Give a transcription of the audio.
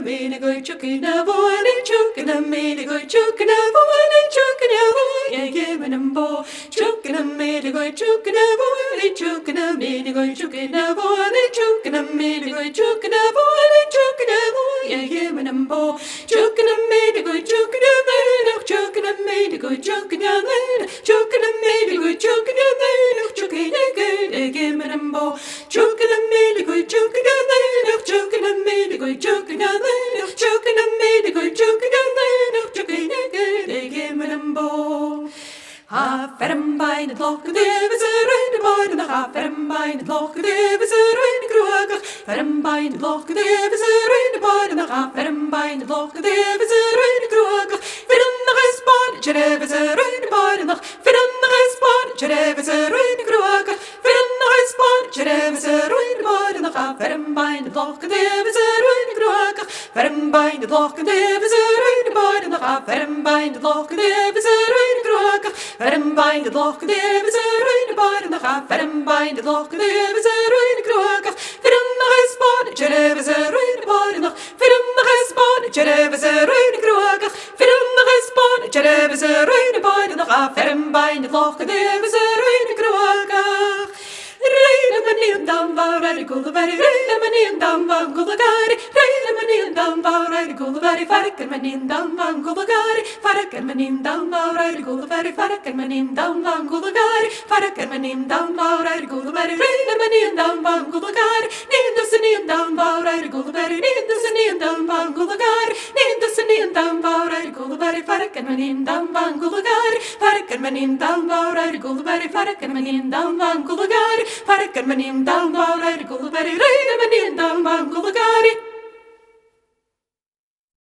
mene go chukina boy chukina mene go chukina boy chukina boy yemen bo chukina mene go chukina boy chukina mene go chukina boy chukina mene go chukina boy chukina boy yemen bo chukina mene go chukina mene chukina mene go chukina mene chukina mene go chukina mene chukina good yemen bo chukina mene go chukina mene chukina mene go chukina mene chukina mene go chukina mene chukina good yemen bo ha ferm by the lock de is a red boy and ha ferm by the lock de is a red krog ferm by the lock de is a red boy and ha ferm by the lock de is a red krog ferm the spot cherev is a red boy and ferm the spot cherev is a red krog ferm the spot cherev is a red boy and ha ferm by the lock de is a red krog ferm by the lock de is a red boy and ha ferm by the lock de is a red krog ferm by the lock de is a red boy and ha ferm by the lock de is a red krog ferm the spot cherev is a red boy and ferm the spot cherev is a red krog ferm the spot cherev is a red boy and ha ferm by the lock de is a red krog Reina manin dam va radical very reina manin dam va gulagari reina manin dam va radical very farakan manin dam va gulagari farakan manin dam va radical very farakan manin dam va gulagari farakan manin dam va radical very reina manin dam va gulagari ninda sanin dam va radical very ninda sanin dam va gulagari ninda sanin dam va radical very farakan manin dam va gulagari farakan manin dam va radical very farakan manin dam va gulagari farakan manin dam va radical very reina manin dam